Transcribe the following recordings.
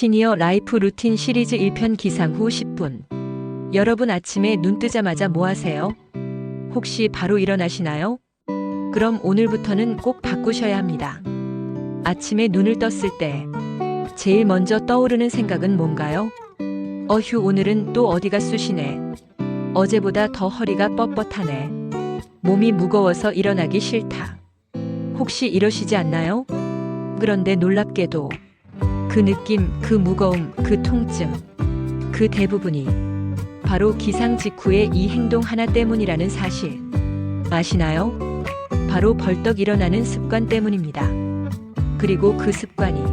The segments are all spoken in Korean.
시니어 라이프 루틴 시리즈 1편 기상 후 10분. 여러분 아침에 눈 뜨자마자 뭐 하세요? 혹시 바로 일어나시나요? 그럼 오늘부터는 꼭 바꾸셔야 합니다. 아침에 눈을 떴을 때 제일 먼저 떠오르는 생각은 뭔가요? 어휴, 오늘은 또 어디가 쑤시네. 어제보다 더 허리가 뻣뻣하네. 몸이 무거워서 일어나기 싫다. 혹시 이러시지 않나요? 그런데 놀랍게도 그 느낌, 그 무거움, 그 통증, 그 대부분이 바로 기상 직후의 이 행동 하나 때문이라는 사실 아시나요? 바로 벌떡 일어나는 습관 때문입니다. 그리고 그 습관이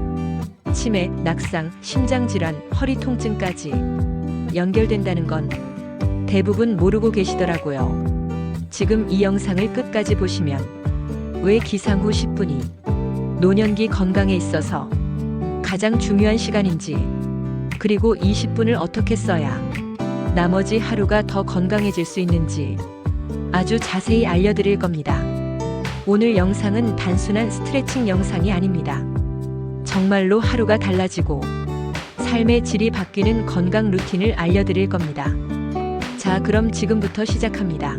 치매, 낙상, 심장질환, 허리 통증까지 연결된다는 건 대부분 모르고 계시더라고요. 지금 이 영상을 끝까지 보시면 왜 기상 후 10분이 노년기 건강에 있어서 가장 중요한 시간인지, 그리고 20분을 어떻게 써야 나머지 하루가 더 건강해질 수 있는지 아주 자세히 알려드릴 겁니다. 오늘 영상은 단순한 스트레칭 영상이 아닙니다. 정말로 하루가 달라지고 삶의 질이 바뀌는 건강 루틴을 알려드릴 겁니다. 자, 그럼 지금부터 시작합니다.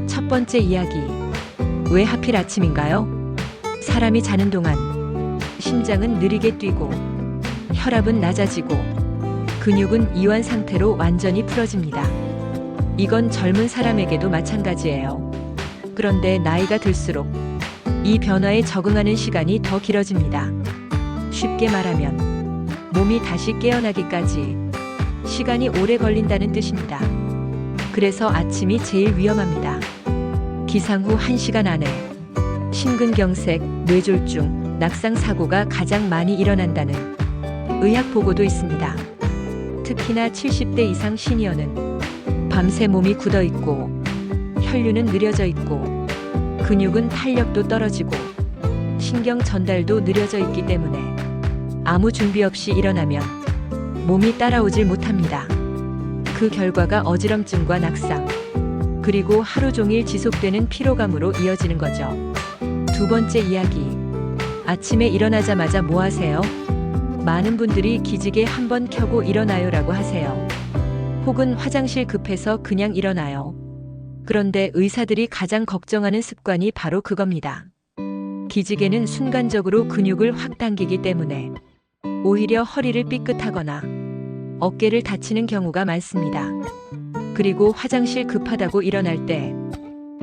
첫 번째 이야기. 왜 하필 아침인가요? 사람이 자는 동안 심장은 느리게 뛰고 혈압은 낮아지고 근육은 이완 상태로 완전히 풀어집니다. 이건 젊은 사람에게도 마찬가지예요. 그런데 나이가 들수록 이 변화에 적응하는 시간이 더 길어집니다. 쉽게 말하면 몸이 다시 깨어나기까지 시간이 오래 걸린다는 뜻입니다. 그래서 아침이 제일 위험합니다. 기상 후 1시간 안에 심근경색, 뇌졸중, 낙상 사고가 가장 많이 일어난다는 의학 보고도 있습니다. 특히나 70대 이상 시니어는 밤새 몸이 굳어 있고 혈류는 느려져 있고 근육은 탄력도 떨어지고 신경 전달도 느려져 있기 때문에 아무 준비 없이 일어나면 몸이 따라오질 못합니다. 그 결과가 어지럼증과 낙상, 그리고 하루 종일 지속되는 피로감으로 이어지는 거죠. 두 번째 이야기. 아침에 일어나자마자 뭐 하세요? 많은 분들이 기지개 한번 켜고 일어나요라고 하세요. 혹은 화장실 급해서 그냥 일어나요. 그런데 의사들이 가장 걱정하는 습관이 바로 그겁니다. 기지개는 순간적으로 근육을 확 당기기 때문에 오히려 허리를 삐끗하거나 어깨를 다치는 경우가 많습니다. 그리고 화장실 급하다고 일어날 때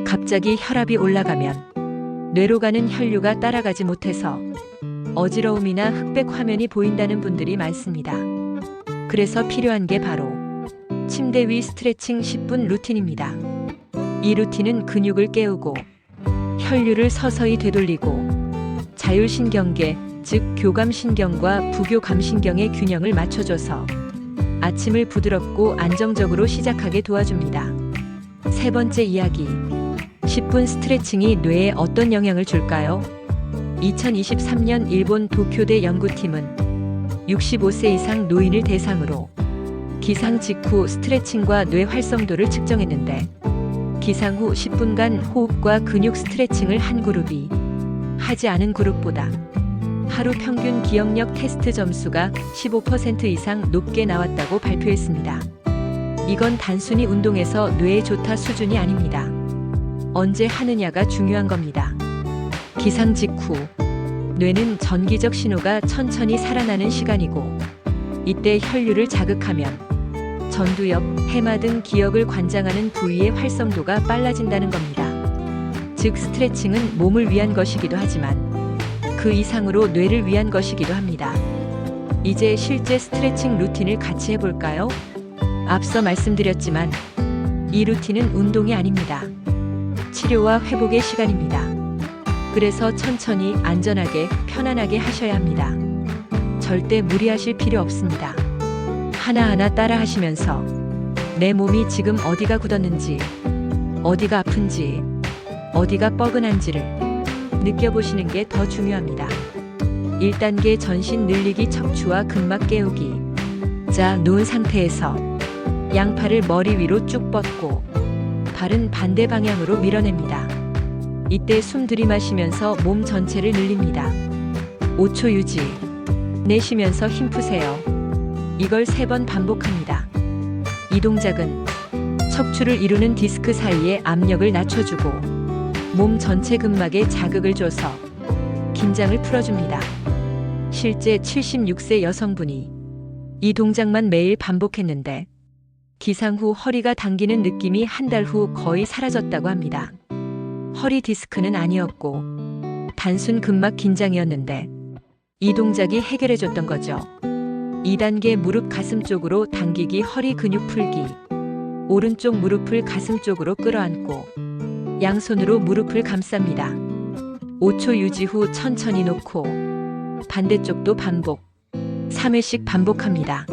갑자기 혈압이 올라가면 뇌로 가는 혈류가 따라가지 못해서 어지러움이나 흑백 화면이 보인다는 분들이 많습니다. 그래서 필요한 게 바로 침대 위 스트레칭 10분 루틴입니다. 이 루틴은 근육을 깨우고 혈류를 서서히 되돌리고 자율신경계, 즉 교감신경과 부교감신경의 균형을 맞춰줘서 아침을 부드럽고 안정적으로 시작하게 도와줍니다. 세 번째 이야기. 10분 스트레칭이 뇌에 어떤 영향을 줄까요? 2023년 일본 도쿄대 연구팀은 65세 이상 노인을 대상으로 기상 직후 스트레칭과 뇌 활성도를 측정했는데, 기상 후 10분간 호흡과 근육 스트레칭을 한 그룹이 하지 않은 그룹보다 하루 평균 기억력 테스트 점수가 15% 이상 높게 나왔다고 발표했습니다. 이건 단순히 운동해서 뇌에 좋다 수준이 아닙니다. 언제 하느냐가 중요한 겁니다. 기상 직후 뇌는 전기적 신호가 천천히 살아나는 시간이고, 이때 혈류를 자극하면 전두엽, 해마 등 기억을 관장하는 부위의 활성도가 빨라진다는 겁니다. 즉, 스트레칭은 몸을 위한 것이기도 하지만 그 이상으로 뇌를 위한 것이기도 합니다. 이제 실제 스트레칭 루틴을 같이 해볼까요? 앞서 말씀드렸지만 이 루틴은 운동이 아닙니다. 치료와 회복의 시간입니다. 그래서 천천히, 안전하게, 편안하게 하셔야 합니다. 절대 무리하실 필요 없습니다. 하나하나 따라 하시면서 내 몸이 지금 어디가 굳었는지, 어디가 아픈지, 어디가 뻐근한지를 느껴보시는 게 더 중요합니다. 1단계 전신 늘리기, 척추와 근막 깨우기. 자, 누운 상태에서 양팔을 머리 위로 쭉 뻗고 발은 반대 방향으로 밀어냅니다. 이때 숨 들이마시면서 몸 전체를 늘립니다. 5초 유지. 내쉬면서 힘 푸세요. 이걸 3번 반복합니다. 이 동작은 척추를 이루는 디스크 사이에 압력을 낮춰주고 몸 전체 근막에 자극을 줘서 긴장을 풀어줍니다. 실제 76세 여성분이 이 동작만 매일 반복했는데 기상 후 허리가 당기는 느낌이 한 달 후 거의 사라졌다고 합니다. 허리 디스크는 아니었고 단순 근막 긴장이었는데 이 동작이 해결해줬던 거죠. 2단계 무릎 가슴 쪽으로 당기기 허리 근육 풀기. 오른쪽 무릎을 가슴 쪽으로 끌어안고 양손으로 무릎을 감쌉니다. 5초 유지 후 천천히 놓고 반대쪽도 반복. 3회씩 반복합니다.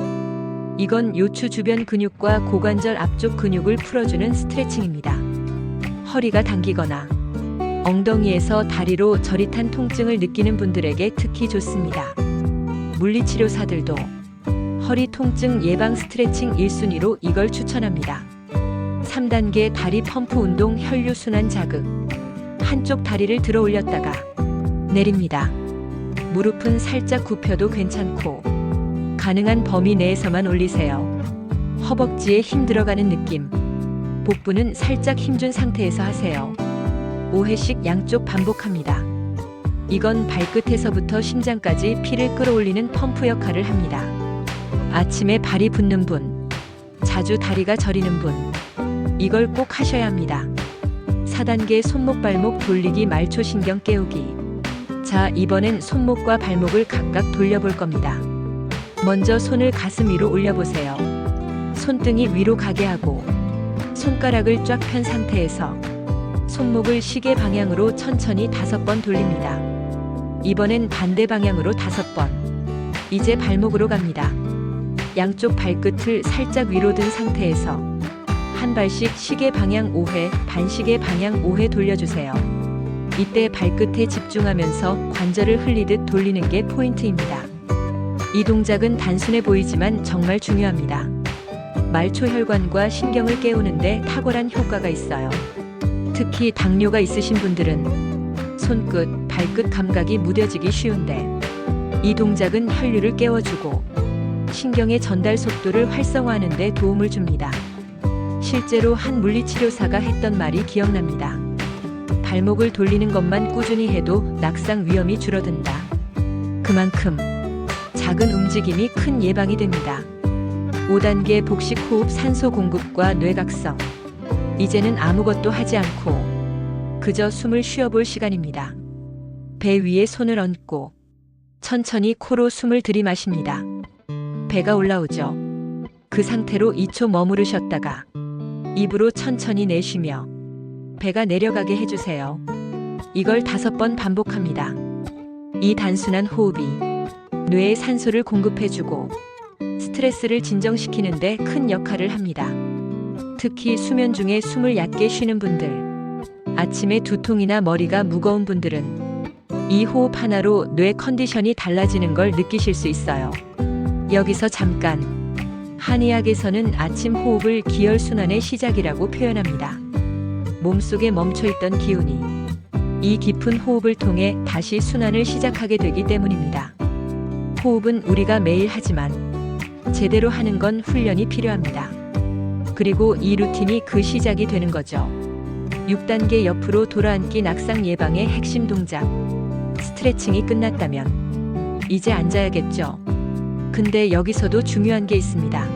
이건 요추 주변 근육과 고관절 앞쪽 근육을 풀어주는 스트레칭입니다. 허리가 당기거나 엉덩이에서 다리로 저릿한 통증을 느끼는 분들에게 특히 좋습니다. 물리치료사들도 허리 통증 예방 스트레칭 1순위로 이걸 추천합니다. 3단계 다리 펌프 운동 혈류순환 자극. 한쪽 다리를 들어 올렸다가 내립니다. 무릎은 살짝 굽혀도 괜찮고 가능한 범위 내에서만 올리세요. 허벅지에 힘 들어가는 느낌. 복부는 살짝 힘준 상태에서 하세요. 5회씩 양쪽 반복합니다. 이건 발끝에서부터 심장까지 피를 끌어올리는 펌프 역할을 합니다. 아침에 발이 붓는 분, 자주 다리가 저리는 분, 이걸 꼭 하셔야 합니다. 4단계 손목 발목 돌리기 말초 신경 깨우기. 자, 이번엔 손목과 발목을 각각 돌려볼 겁니다. 먼저 손을 가슴 위로 올려보세요. 손등이 위로 가게 하고 손가락을 쫙 편 상태에서 손목을 시계 방향으로 천천히 5번 돌립니다. 이번엔 반대 방향으로 5번. 이제 발목으로 갑니다. 양쪽 발끝을 살짝 위로 든 상태에서 한 발씩 시계 방향 5회, 반시계 방향 5회 돌려주세요. 이때 발끝에 집중하면서 관절을 흘리듯 돌리는 게 포인트입니다. 이 동작은 단순해 보이지만 정말 중요합니다. 말초 혈관과 신경을 깨우는데 탁월한 효과가 있어요. 특히 당뇨가 있으신 분들은 손끝, 발끝 감각이 무뎌지기 쉬운데 이 동작은 혈류를 깨워주고 신경의 전달 속도를 활성화하는 데 도움을 줍니다. 실제로 한 물리치료사가 했던 말이 기억납니다. 발목을 돌리는 것만 꾸준히 해도 낙상 위험이 줄어든다. 그만큼 작은 움직임이 큰 예방이 됩니다. 5단계 복식 호흡 산소 공급과 뇌각성. 이제는 아무것도 하지 않고 그저 숨을 쉬어볼 시간입니다. 배 위에 손을 얹고 천천히 코로 숨을 들이마십니다. 배가 올라오죠. 그 상태로 2초 머무르셨다가 입으로 천천히 내쉬며 배가 내려가게 해주세요. 이걸 5번 반복합니다. 이 단순한 호흡이 뇌에 산소를 공급해주고 스트레스를 진정시키는데 큰 역할을 합니다. 특히 수면 중에 숨을 얕게 쉬는 분들, 아침에 두통이나 머리가 무거운 분들은 이 호흡 하나로 뇌 컨디션이 달라지는 걸 느끼실 수 있어요. 여기서 잠깐, 한의학에서는 아침 호흡을 기혈순환의 시작이라고 표현합니다. 몸속에 멈춰있던 기운이 이 깊은 호흡을 통해 다시 순환을 시작하게 되기 때문입니다. 호흡은 우리가 매일 하지만 제대로 하는 건 훈련이 필요합니다. 그리고 이 루틴이 그 시작이 되는 거죠. 6단계 옆으로 돌아앉기 낙상 예방의 핵심 동작. 스트레칭이 끝났다면 이제 앉아야겠죠. 근데 여기서도 중요한 게 있습니다.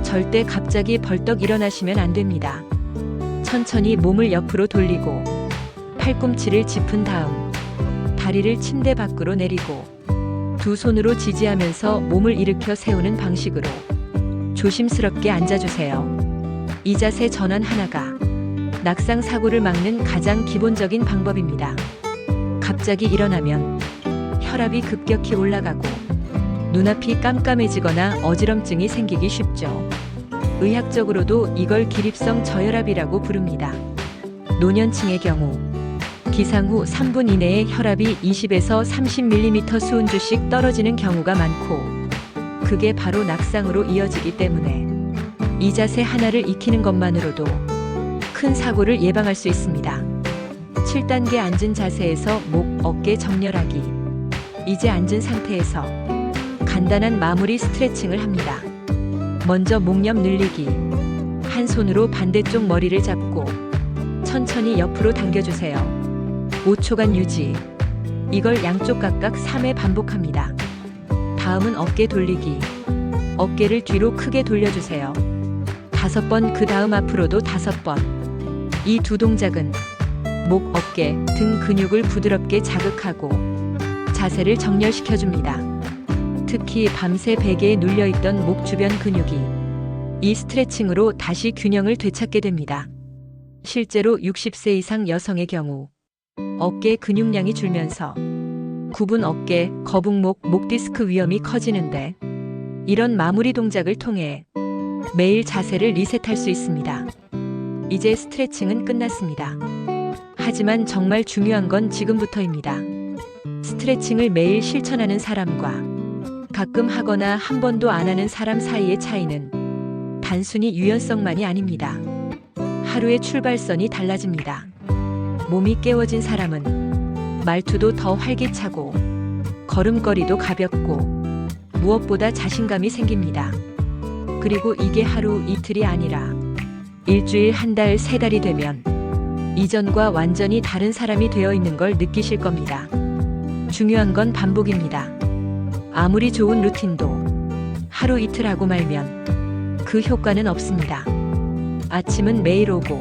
절대 갑자기 벌떡 일어나시면 안 됩니다. 천천히 몸을 옆으로 돌리고 팔꿈치를 짚은 다음 다리를 침대 밖으로 내리고 두 손으로 지지하면서 몸을 일으켜 세우는 방식으로 조심스럽게 앉아주세요. 이 자세 전환 하나가 낙상 사고를 막는 가장 기본적인 방법입니다. 갑자기 일어나면 혈압이 급격히 올라가고 눈앞이 깜깜해지거나 어지럼증이 생기기 쉽죠. 의학적으로도 이걸 기립성 저혈압이라고 부릅니다. 노년층의 경우 기상 후 3분 이내에 혈압이 20에서 30mm 수은주씩 떨어지는 경우가 많고 그게 바로 낙상으로 이어지기 때문에 이 자세 하나를 익히는 것만으로도 큰 사고를 예방할 수 있습니다. 7단계 앉은 자세에서 목, 어깨 정렬하기. 이제 앉은 상태에서 간단한 마무리 스트레칭을 합니다. 먼저 목옆 늘리기. 한 손으로 반대쪽 머리를 잡고 천천히 옆으로 당겨주세요. 5초간 유지. 이걸 양쪽 각각 3회 반복합니다. 다음은 어깨 돌리기. 어깨를 뒤로 크게 돌려주세요. 5번, 그 다음 앞으로도 5번. 이 두 동작은 목, 어깨, 등 근육을 부드럽게 자극하고 자세를 정렬시켜줍니다. 특히 밤새 베개에 눌려있던 목 주변 근육이 이 스트레칭으로 다시 균형을 되찾게 됩니다. 실제로 60세 이상 여성의 경우 어깨 근육량이 줄면서 굽은 어깨, 거북목, 목 디스크 위험이 커지는데 이런 마무리 동작을 통해 매일 자세를 리셋할 수 있습니다. 이제 스트레칭은 끝났습니다. 하지만 정말 중요한 건 지금부터입니다. 스트레칭을 매일 실천하는 사람과 가끔 하거나 한 번도 안 하는 사람 사이의 차이는 단순히 유연성만이 아닙니다. 하루의 출발선이 달라집니다. 몸이 깨워진 사람은 말투도 더 활기차고 걸음걸이도 가볍고 무엇보다 자신감이 생깁니다. 그리고 이게 하루 이틀이 아니라 일주일, 한 달, 3달이 되면 이전과 완전히 다른 사람이 되어 있는 걸 느끼실 겁니다. 중요한 건 반복입니다. 아무리 좋은 루틴도 하루 이틀 하고 말면 그 효과는 없습니다. 아침은 매일 오고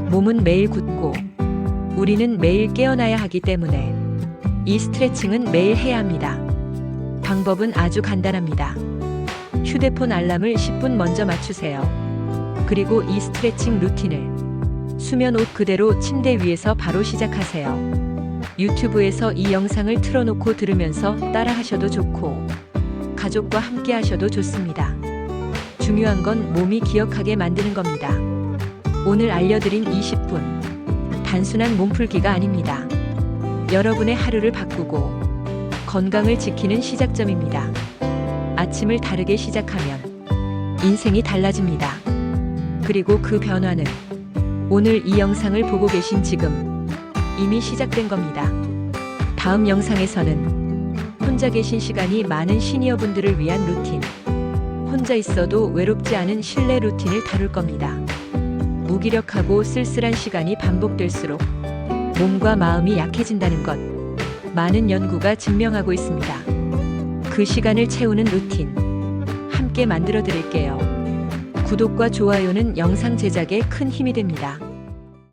몸은 매일 굳고 우리는 매일 깨어나야 하기 때문에 이 스트레칭은 매일 해야 합니다. 방법은 아주 간단합니다. 휴대폰 알람을 10분 먼저 맞추세요. 그리고 이 스트레칭 루틴을 수면 옷 그대로 침대 위에서 바로 시작하세요. 유튜브에서 이 영상을 틀어놓고 들으면서 따라 하셔도 좋고 가족과 함께 하셔도 좋습니다. 중요한 건 몸이 기억하게 만드는 겁니다. 오늘 알려드린 20분 단순한 몸풀기가 아닙니다. 여러분의 하루를 바꾸고 건강을 지키는 시작점입니다. 아침을 다르게 시작하면 인생이 달라집니다. 그리고 그 변화는 오늘 이 영상을 보고 계신 지금 이미 시작된 겁니다. 다음 영상에서는 혼자 계신 시간이 많은 시니어분들을 위한 루틴, 혼자 있어도 외롭지 않은 실내 루틴을 다룰 겁니다. 무기력하고 쓸쓸한 시간이 반복될수록 몸과 마음이 약해진다는 것 많은 연구가 증명하고 있습니다. 그 시간을 채우는 루틴 함께 만들어 드릴게요. 구독과 좋아요는 영상 제작에 큰 힘이 됩니다.